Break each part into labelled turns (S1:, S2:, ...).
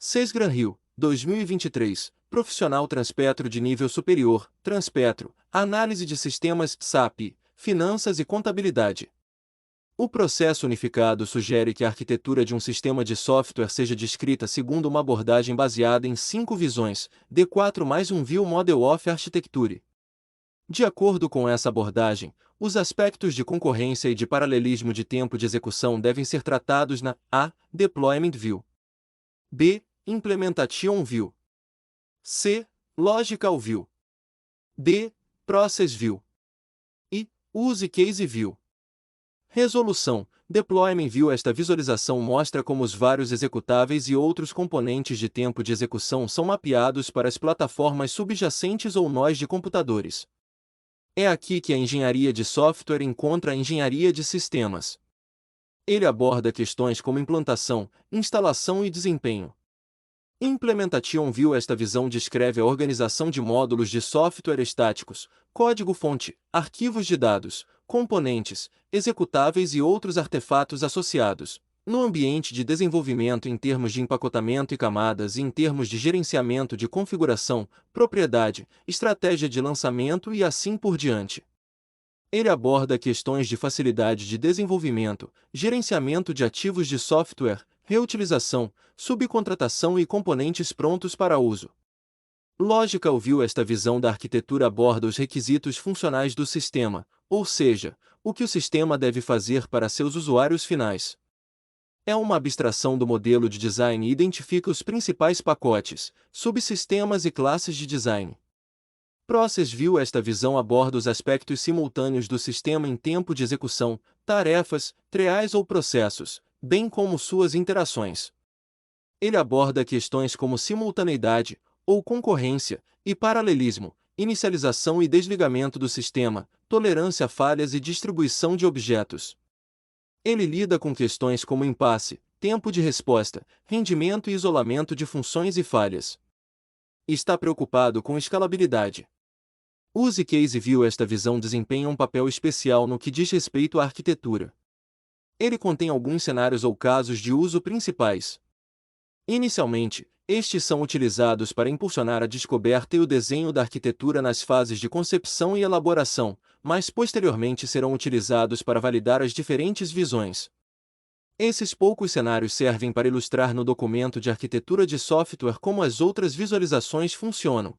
S1: Sesgran Rio, 2023, Profissional Transpetro de Nível Superior, Transpetro, Análise de Sistemas SAP, Finanças e Contabilidade. O processo unificado sugere que a arquitetura de um sistema de software seja descrita segundo uma abordagem baseada em 5 visões, D4 mais um View Model of Architecture. De acordo com essa abordagem, os aspectos de concorrência e de paralelismo de tempo de execução devem ser tratados na A. Deployment View, B. Implementation View, C. Logical View, D. Process View e Use Case View. Resolução: Deployment View. Esta visualização mostra como os vários executáveis e outros componentes de tempo de execução são mapeados para as plataformas subjacentes ou nós de computadores. É aqui que a engenharia de software encontra a engenharia de sistemas. Ele aborda questões como implantação, instalação e desempenho. Implementation View. Esta visão descreve a organização de módulos de software estáticos, código-fonte, arquivos de dados, componentes, executáveis e outros artefatos associados, no ambiente de desenvolvimento em termos de empacotamento e camadas e em termos de gerenciamento de configuração, propriedade, estratégia de lançamento e assim por diante. Ele aborda questões de facilidade de desenvolvimento, gerenciamento de ativos de software, reutilização, subcontratação e componentes prontos para uso. Logical View. Esta visão da arquitetura aborda os requisitos funcionais do sistema, ou seja, o que o sistema deve fazer para seus usuários finais. É uma abstração do modelo de design e identifica os principais pacotes, subsistemas e classes de design. Process View. Esta visão aborda os aspectos simultâneos do sistema em tempo de execução, tarefas, trials ou processos, bem como suas interações. Ele aborda questões como simultaneidade, ou concorrência, e paralelismo, inicialização e desligamento do sistema, tolerância a falhas e distribuição de objetos. Ele lida com questões como impasse, tempo de resposta, rendimento e isolamento de funções e falhas. Está preocupado com escalabilidade. Use Case View. Esta visão desempenha um papel especial no que diz respeito à arquitetura. Ele contém alguns cenários ou casos de uso principais. Inicialmente, estes são utilizados para impulsionar a descoberta e o desenho da arquitetura nas fases de concepção e elaboração, mas posteriormente serão utilizados para validar as diferentes visões. Esses poucos cenários servem para ilustrar no documento de arquitetura de software como as outras visualizações funcionam.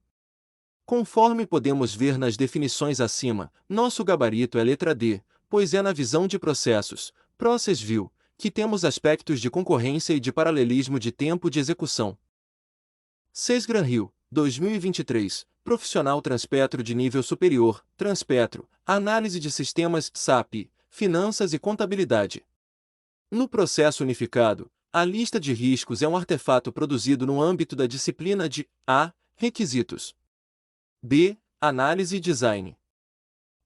S1: Conforme podemos ver nas definições acima, nosso gabarito é letra D, pois é na visão de processos, Process View, que temos aspectos de concorrência e de paralelismo de tempo de execução. Sesgran Rio, 2023, Profissional Transpetro de Nível Superior, Transpetro, Análise de Sistemas SAP, Finanças e Contabilidade. No processo unificado, a lista de riscos é um artefato produzido no âmbito da disciplina de A. Requisitos, B. Análise e Design,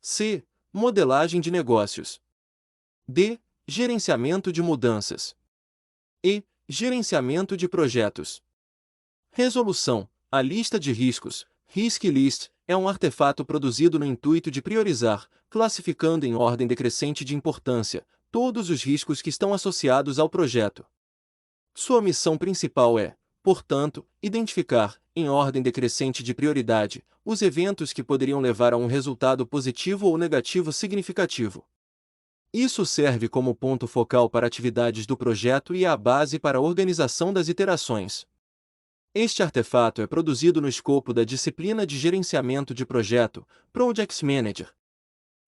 S1: C. Modelagem de negócios, D. Gerenciamento de mudanças e Gerenciamento de projetos. Resolução: a lista de riscos, Risk List, é um artefato produzido no intuito de priorizar, classificando em ordem decrescente de importância, todos os riscos que estão associados ao projeto. Sua missão principal é, portanto, identificar, em ordem decrescente de prioridade, os eventos que poderiam levar a um resultado positivo ou negativo significativo. Isso serve como ponto focal para atividades do projeto e é a base para a organização das iterações. Este artefato é produzido no escopo da disciplina de gerenciamento de projeto, Project Manager.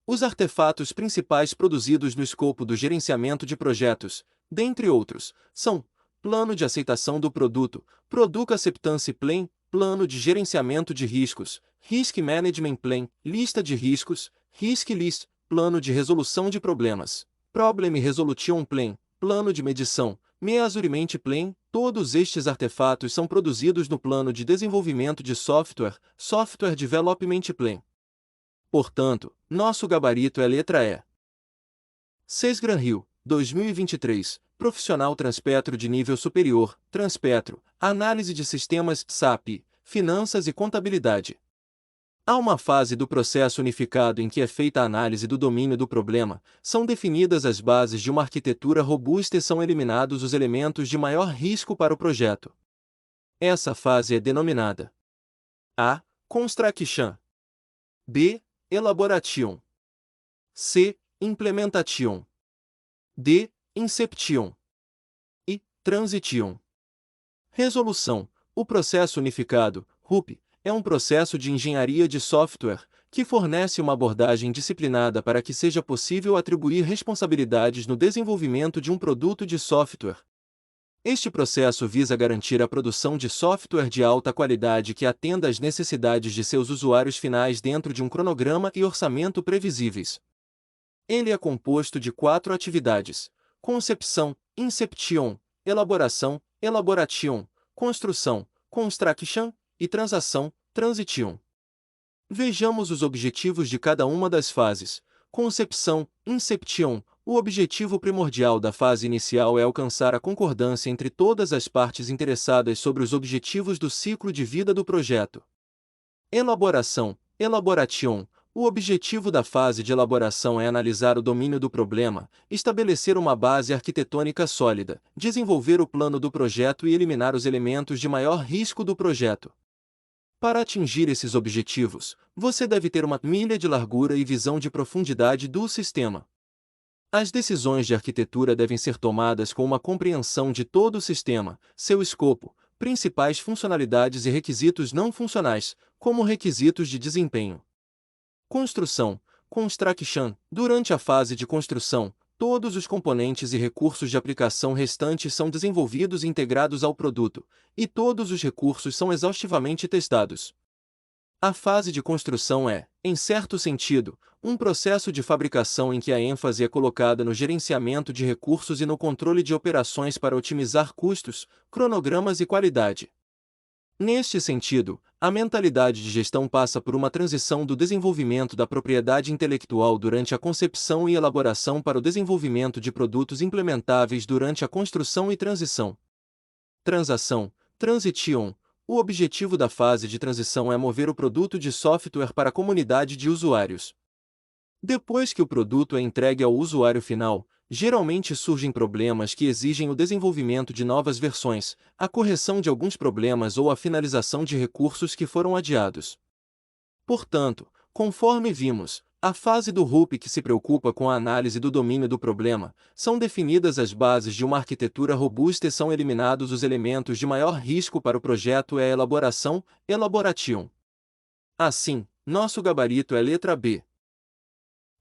S1: Os artefatos principais produzidos no escopo do gerenciamento de projetos, dentre outros, são Plano de aceitação do produto, Product Acceptance Plan, Plano de gerenciamento de riscos, Risk Management Plan, Lista de riscos, Risk List, Plano de resolução de problemas, Problem Resolution Plan, Plano de medição, Measurement Plan. Todos estes artefatos são produzidos no plano de desenvolvimento de software, Software Development Plan. Portanto, nosso gabarito é letra E. Sesgran Rio, 2023, Profissional Transpetro de Nível Superior, Transpetro, Análise de Sistemas SAP, Finanças e Contabilidade. Há uma fase do processo unificado em que é feita a análise do domínio do problema, são definidas as bases de uma arquitetura robusta e são eliminados os elementos de maior risco para o projeto. Essa fase é denominada A. Construction. B. Elaboration. C. Implementation. D. Inception. E. Transition. Resolução. O processo unificado, RUP, é um processo de engenharia de software que fornece uma abordagem disciplinada para que seja possível atribuir responsabilidades no desenvolvimento de um produto de software. Este processo visa garantir a produção de software de alta qualidade que atenda às necessidades de seus usuários finais dentro de um cronograma e orçamento previsíveis. Ele é composto de 4 atividades: concepção, inception, elaboração, elaboration, construção, construction e transação, transition. Vejamos os objetivos de cada uma das fases. Concepção, inception. O objetivo primordial da fase inicial é alcançar a concordância entre todas as partes interessadas sobre os objetivos do ciclo de vida do projeto. Elaboração, elaboration. O objetivo da fase de elaboração é analisar o domínio do problema, estabelecer uma base arquitetônica sólida, desenvolver o plano do projeto e eliminar os elementos de maior risco do projeto. Para atingir esses objetivos, você deve ter uma milha de largura e visão de profundidade do sistema. As decisões de arquitetura devem ser tomadas com uma compreensão de todo o sistema, seu escopo, principais funcionalidades e requisitos não funcionais, como requisitos de desempenho. Construção, construction. Durante a fase de construção, todos os componentes e recursos de aplicação restantes são desenvolvidos e integrados ao produto, e todos os recursos são exaustivamente testados. A fase de construção é, em certo sentido, um processo de fabricação em que a ênfase é colocada no gerenciamento de recursos e no controle de operações para otimizar custos, cronogramas e qualidade. Neste sentido, a mentalidade de gestão passa por uma transição do desenvolvimento da propriedade intelectual durante a concepção e elaboração para o desenvolvimento de produtos implementáveis durante a construção e transição. Transação, transition. O objetivo da fase de transição é mover o produto de software para a comunidade de usuários. Depois que o produto é entregue ao usuário final, geralmente surgem problemas que exigem o desenvolvimento de novas versões, a correção de alguns problemas ou a finalização de recursos que foram adiados. Portanto, conforme vimos, a fase do RUP que se preocupa com a análise do domínio do problema, são definidas as bases de uma arquitetura robusta e são eliminados os elementos de maior risco para o projeto é a elaboração, elaboration. Assim, nosso gabarito é letra B.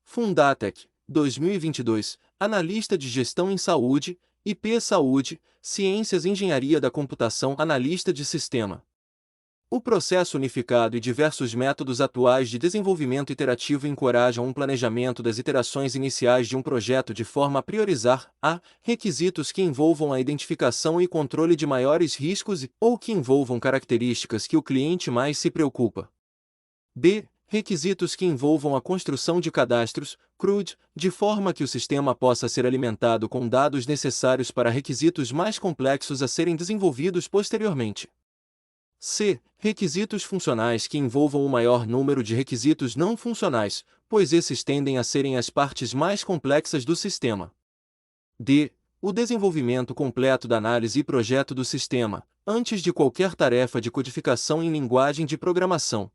S1: Fundatec, 2022, Analista de Gestão em Saúde, IP Saúde, Ciências e Engenharia da Computação Analista de Sistema. O processo unificado e diversos métodos atuais de desenvolvimento iterativo encorajam um planejamento das iterações iniciais de um projeto de forma a priorizar a. Requisitos que envolvam a identificação e controle de maiores riscos ou que envolvam características que o cliente mais se preocupa. B. Requisitos que envolvam a construção de cadastros, CRUD, de forma que o sistema possa ser alimentado com dados necessários para requisitos mais complexos a serem desenvolvidos posteriormente. C. Requisitos funcionais que envolvam o maior número de requisitos não funcionais, pois esses tendem a serem as partes mais complexas do sistema. D. O desenvolvimento completo da análise e projeto do sistema, antes de qualquer tarefa de codificação em linguagem de programação.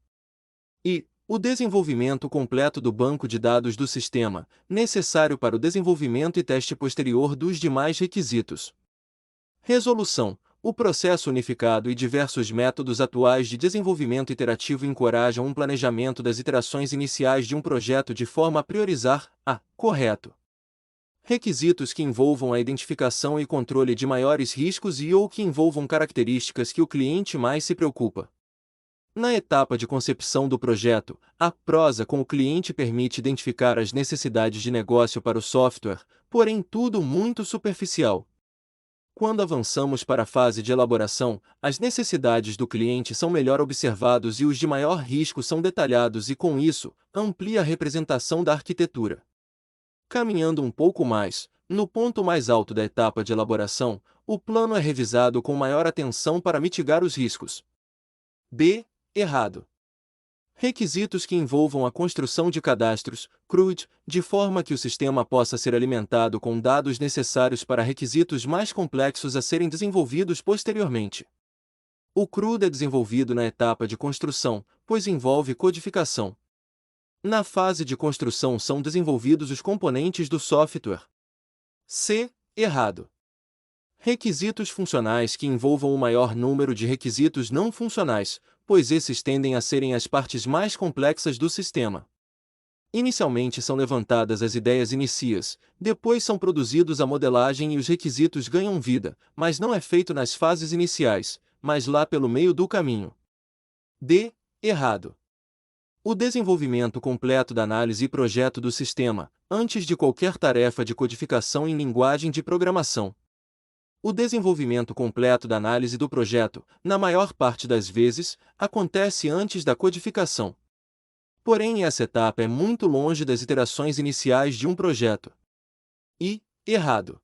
S1: E. O desenvolvimento completo do banco de dados do sistema, necessário para o desenvolvimento e teste posterior dos demais requisitos. Resolução. O processo unificado e diversos métodos atuais de desenvolvimento iterativo encorajam um planejamento das iterações iniciais de um projeto de forma a priorizar a. Correto. Requisitos que envolvam a identificação e controle de maiores riscos e ou que envolvam características que o cliente mais se preocupa. Na etapa de concepção do projeto, a prosa com o cliente permite identificar as necessidades de negócio para o software, porém tudo muito superficial. Quando avançamos para a fase de elaboração, as necessidades do cliente são melhor observados e os de maior risco são detalhados e, com isso, amplia a representação da arquitetura. Caminhando um pouco mais, no ponto mais alto da etapa de elaboração, o plano é revisado com maior atenção para mitigar os riscos. B. Errado. Requisitos que envolvam a construção de cadastros, CRUD, de forma que o sistema possa ser alimentado com dados necessários para requisitos mais complexos a serem desenvolvidos posteriormente. O CRUD é desenvolvido na etapa de construção, pois envolve codificação. Na fase de construção são desenvolvidos os componentes do software. C. Errado. Requisitos funcionais que envolvam o maior número de requisitos não funcionais, pois esses tendem a serem as partes mais complexas do sistema. Inicialmente são levantadas as ideias iniciais, depois são produzidos a modelagem e os requisitos ganham vida, mas não é feito nas fases iniciais, mas lá pelo meio do caminho. D. Errado. O desenvolvimento completo da análise e projeto do sistema, antes de qualquer tarefa de codificação em linguagem de programação. O desenvolvimento completo da análise do projeto, na maior parte das vezes, acontece antes da codificação. Porém, essa etapa é muito longe das iterações iniciais de um projeto. E, errado.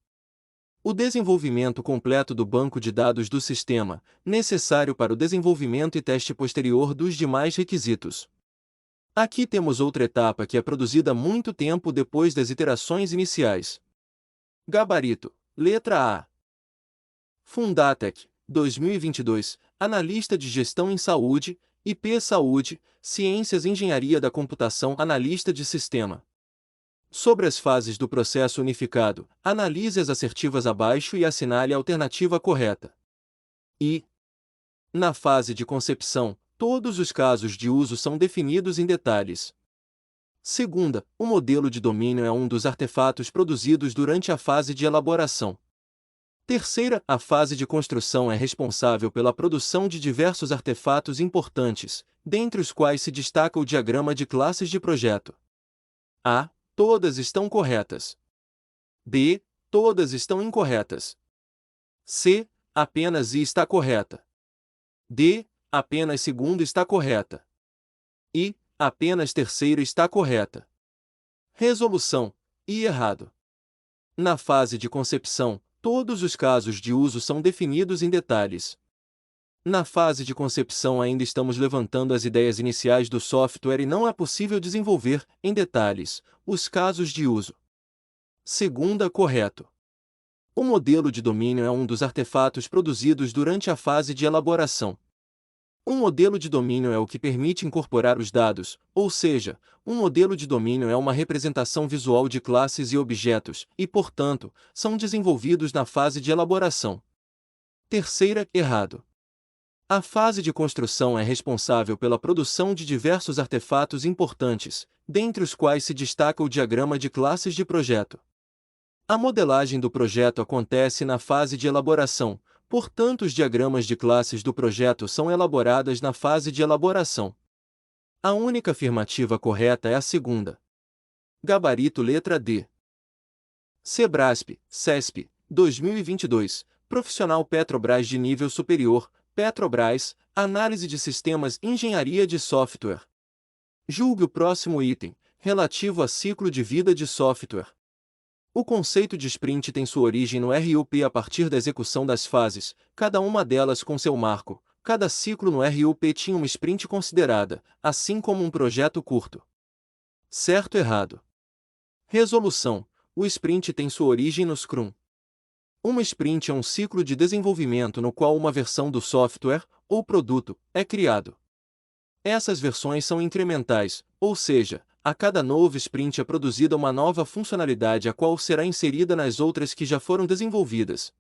S1: O desenvolvimento completo do banco de dados do sistema, necessário para o desenvolvimento e teste posterior dos demais requisitos. Aqui temos outra etapa que é produzida muito tempo depois das iterações iniciais. Gabarito, letra A. Fundatec, 2022, Analista de Gestão em Saúde, IP Saúde, Ciências e Engenharia da Computação, Analista de Sistema. Sobre as fases do processo unificado, analise as assertivas abaixo e assinale a alternativa correta. E, na fase de concepção, todos os casos de uso são definidos em detalhes. Segunda, o modelo de domínio é um dos artefatos produzidos durante a fase de elaboração. Terceira, a fase de construção é responsável pela produção de diversos artefatos importantes, dentre os quais se destaca o diagrama de classes de projeto. A. Todas estão corretas. B. Todas estão incorretas. C. Apenas I está correta. D. Apenas segunda está correta. E. Apenas terceira está correta. Resolução. I errado. Na fase de concepção, todos os casos de uso são definidos em detalhes. Na fase de concepção ainda estamos levantando as ideias iniciais do software e não é possível desenvolver, em detalhes, os casos de uso. Segunda, correto. O modelo de domínio é um dos artefatos produzidos durante a fase de elaboração. Um modelo de domínio é o que permite incorporar os dados, ou seja, um modelo de domínio é uma representação visual de classes e objetos, e, portanto, são desenvolvidos na fase de elaboração. Terceira, errado. A fase de construção é responsável pela produção de diversos artefatos importantes, dentre os quais se destaca o diagrama de classes de projeto. A modelagem do projeto acontece na fase de elaboração, portanto os diagramas de classes do projeto são elaboradas na fase de elaboração. A única afirmativa correta é a segunda. Gabarito letra D. Sebrasp, CESP, 2022, Profissional Petrobras de Nível Superior, Petrobras, Análise de Sistemas Engenharia de Software. Julgue o próximo item, relativo a ciclo de vida de software. O conceito de sprint tem sua origem no RUP a partir da execução das fases, cada uma delas com seu marco. Cada ciclo no RUP tinha uma sprint considerada, assim como um projeto curto. Certo ou errado? Resolução. O sprint tem sua origem no Scrum. Uma sprint é um ciclo de desenvolvimento no qual uma versão do software, ou produto, é criado. Essas versões são incrementais, ou seja, a cada novo sprint é produzida uma nova funcionalidade a qual será inserida nas outras que já foram desenvolvidas.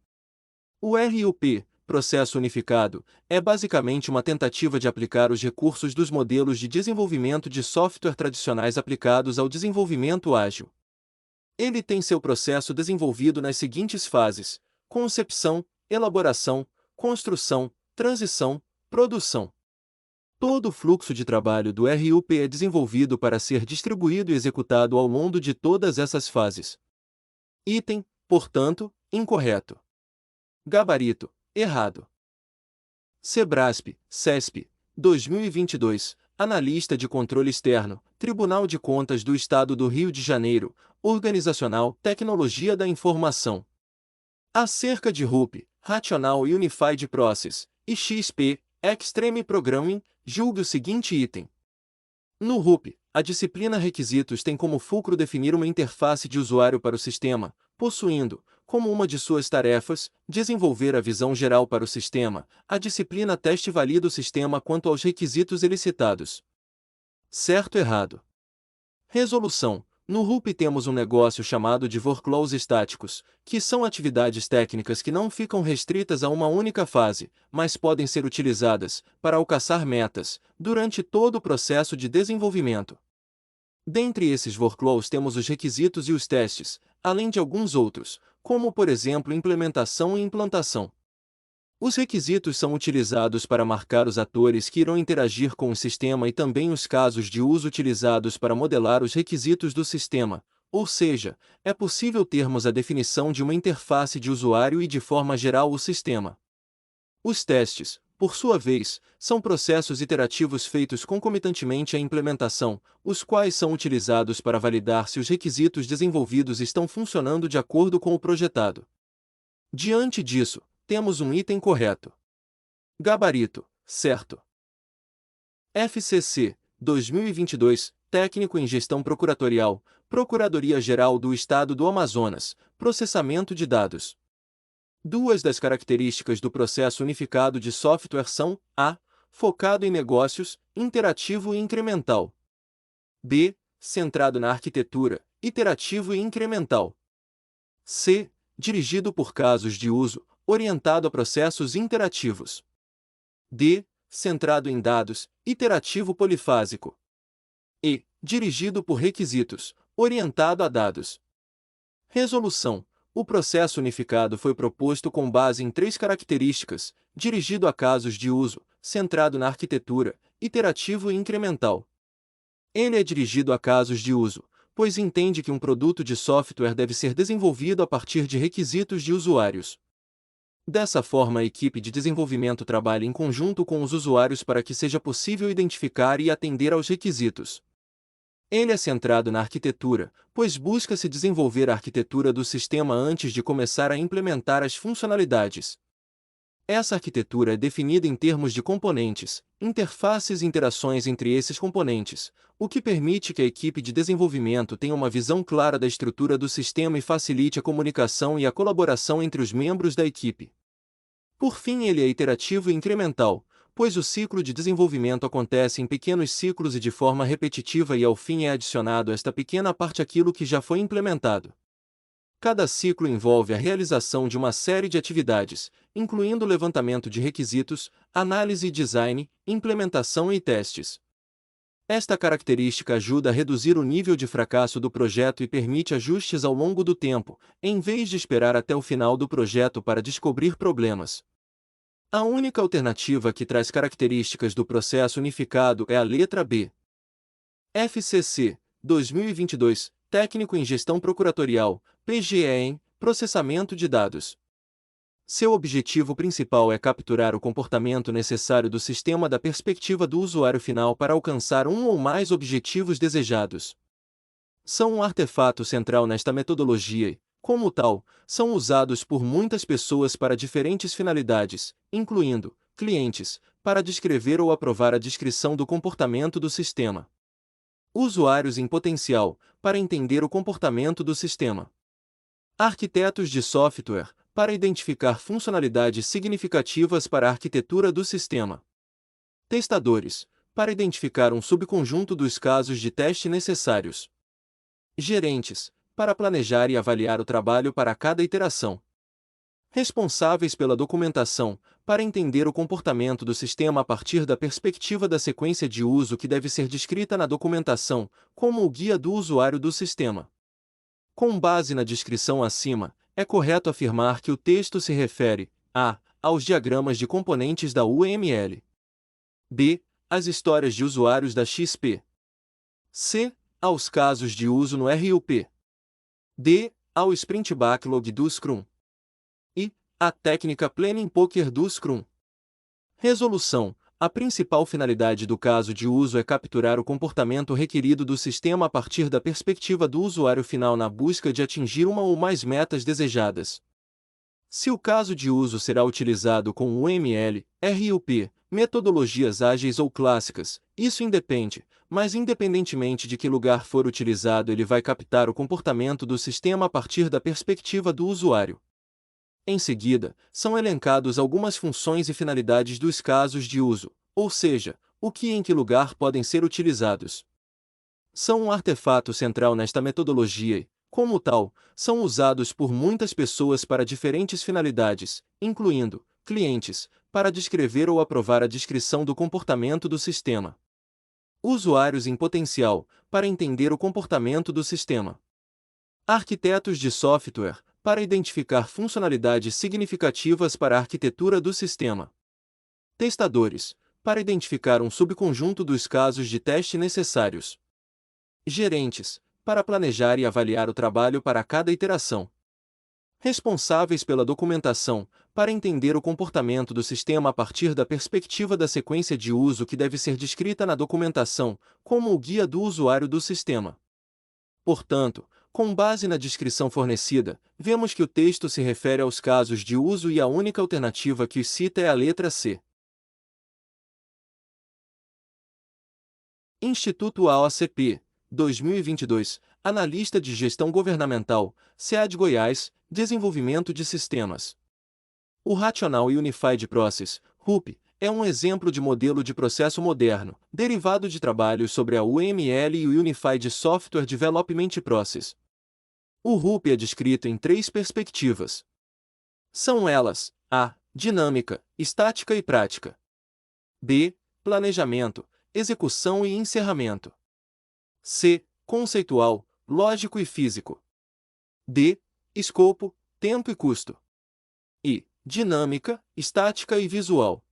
S1: O RUP, Processo Unificado, é basicamente uma tentativa de aplicar os recursos dos modelos de desenvolvimento de software tradicionais aplicados ao desenvolvimento ágil. Ele tem seu processo desenvolvido nas seguintes fases: concepção, elaboração, construção, transição, produção. Todo o fluxo de trabalho do RUP é desenvolvido para ser distribuído e executado ao longo de todas essas fases. Item, portanto, incorreto. Gabarito, errado. Sebrasp, CESP, 2022, Analista de Controle Externo, Tribunal de Contas do Estado do Rio de Janeiro, Organizacional, Tecnologia da Informação. Acerca de RUP, Rational Unified Process, e XP, Extreme Programming, julgue o seguinte item. No RUP, a disciplina Requisitos tem como fulcro definir uma interface de usuário para o sistema, possuindo, como uma de suas tarefas, desenvolver a visão geral para o sistema. A disciplina teste valida o sistema quanto aos requisitos elicitados. Certo ou errado? Resolução. No RUP temos um negócio chamado de workflows estáticos, que são atividades técnicas que não ficam restritas a uma única fase, mas podem ser utilizadas para alcançar metas durante todo o processo de desenvolvimento. Dentre esses workflows temos os requisitos e os testes, além de alguns outros, como por exemplo implementação e implantação. Os requisitos são utilizados para marcar os atores que irão interagir com o sistema e também os casos de uso utilizados para modelar os requisitos do sistema, ou seja, é possível termos a definição de uma interface de usuário e de forma geral o sistema. Os testes, por sua vez, são processos iterativos feitos concomitantemente à implementação, os quais são utilizados para validar se os requisitos desenvolvidos estão funcionando de acordo com o projetado. Diante disso, temos um item correto. Gabarito, certo. FCC, 2022, Técnico em Gestão Procuratorial, Procuradoria-Geral do Estado do Amazonas, Processamento de Dados. Duas das características do processo unificado de software são: A. Focado em negócios, interativo e incremental. B. Centrado na arquitetura, iterativo e incremental. C. Dirigido por casos de uso, orientado a processos interativos. D. Centrado em dados, iterativo polifásico. E. Dirigido por requisitos, orientado a dados. Resolução. O processo unificado foi proposto com base em três características: dirigido a casos de uso, centrado na arquitetura, iterativo e incremental. Ele é dirigido a casos de uso, pois entende que um produto de software deve ser desenvolvido a partir de requisitos de usuários. Dessa forma, a equipe de desenvolvimento trabalha em conjunto com os usuários para que seja possível identificar e atender aos requisitos. Ele é centrado na arquitetura, pois busca-se desenvolver a arquitetura do sistema antes de começar a implementar as funcionalidades. Essa arquitetura é definida em termos de componentes, interfaces e interações entre esses componentes, o que permite que a equipe de desenvolvimento tenha uma visão clara da estrutura do sistema e facilite a comunicação e a colaboração entre os membros da equipe. Por fim, ele é iterativo e incremental, pois o ciclo de desenvolvimento acontece em pequenos ciclos e de forma repetitiva e ao fim é adicionado esta pequena parte àquilo que já foi implementado. Cada ciclo envolve a realização de uma série de atividades, incluindo levantamento de requisitos, análise e design, implementação e testes. Esta característica ajuda a reduzir o nível de fracasso do projeto e permite ajustes ao longo do tempo, em vez de esperar até o final do projeto para descobrir problemas. A única alternativa que traz características do processo unificado é a letra B. FCC, 2022, Técnico em Gestão Procuratorial, PGE em Processamento de Dados. Seu objetivo principal é capturar o comportamento necessário do sistema da perspectiva do usuário final para alcançar um ou mais objetivos desejados. São um artefato central nesta metodologia e, como tal, são usados por muitas pessoas para diferentes finalidades, incluindo clientes, para descrever ou aprovar a descrição do comportamento do sistema. Usuários em potencial, para entender o comportamento do sistema. Arquitetos de software, para identificar funcionalidades significativas para a arquitetura do sistema. Testadores, para identificar um subconjunto dos casos de teste necessários. Gerentes, para planejar e avaliar o trabalho para cada iteração. Responsáveis pela documentação, para entender o comportamento do sistema a partir da perspectiva da sequência de uso que deve ser descrita na documentação, como o guia do usuário do sistema. Com base na descrição acima, é correto afirmar que o texto se refere a. Aos diagramas de componentes da UML. B. Às histórias de usuários da XP. C. Aos casos de uso no RUP. D. Ao Sprint Backlog do Scrum. E. À técnica Planning Poker do Scrum. Resolução. A principal finalidade do caso de uso é capturar o comportamento requerido do sistema a partir da perspectiva do usuário final na busca de atingir uma ou mais metas desejadas. Se o caso de uso será utilizado com UML, RUP, Metodologias ágeis ou clássicas, isso independe, mas independentemente de que lugar for utilizado, ele vai captar o comportamento do sistema a partir da perspectiva do usuário. Em seguida, são elencados algumas funções e finalidades dos casos de uso, ou seja, o que e em que lugar podem ser utilizados. São um artefato central nesta metodologia e, como tal, são usados por muitas pessoas para diferentes finalidades, incluindo clientes, para descrever ou aprovar a descrição do comportamento do sistema. Usuários em potencial, para entender o comportamento do sistema. Arquitetos de software, para identificar funcionalidades significativas para a arquitetura do sistema. Testadores, para identificar um subconjunto dos casos de teste necessários. Gerentes, para planejar e avaliar o trabalho para cada iteração. Responsáveis pela documentação, para entender o comportamento do sistema a partir da perspectiva da sequência de uso que deve ser descrita na documentação, como o guia do usuário do sistema. Portanto, com base na descrição fornecida, vemos que o texto se refere aos casos de uso e a única alternativa que os cita é a letra C. Instituto AOCP, 2022, Analista de Gestão Governamental, SEAD Goiás, Desenvolvimento de Sistemas. O Rational Unified Process, RUP, é um exemplo de modelo de processo moderno, derivado de trabalhos sobre a UML e o Unified Software Development Process. O RUP é descrito em três perspectivas. São elas: A. Dinâmica, estática e prática. B. Planejamento, execução e encerramento. C. Conceitual, lógico e físico. D. Escopo, tempo e custo. E. Dinâmica, estática e visual.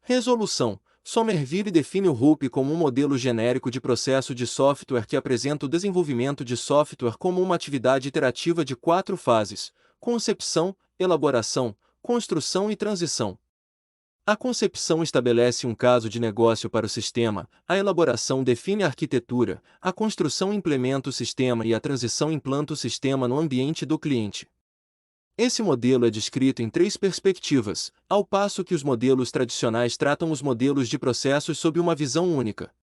S1: Resolução. Somerville define o RUP como um modelo genérico de processo de software que apresenta o desenvolvimento de software como uma atividade iterativa de 4 fases: concepção, elaboração, construção e transição. A concepção estabelece um caso de negócio para o sistema, a elaboração define a arquitetura, a construção implementa o sistema e a transição implanta o sistema no ambiente do cliente. Esse modelo é descrito em 3 perspectivas, ao passo que os modelos tradicionais tratam os modelos de processos sob uma visão única.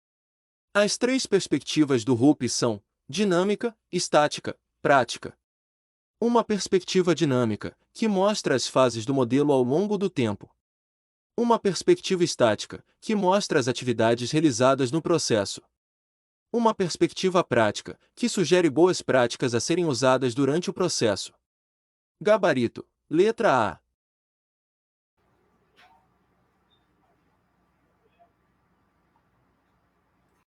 S1: As 3 perspectivas do RUP são dinâmica, estática, prática. Uma perspectiva dinâmica, que mostra as fases do modelo ao longo do tempo. Uma perspectiva estática, que mostra as atividades realizadas no processo. Uma perspectiva prática, que sugere boas práticas a serem usadas durante o processo. Gabarito. Letra A.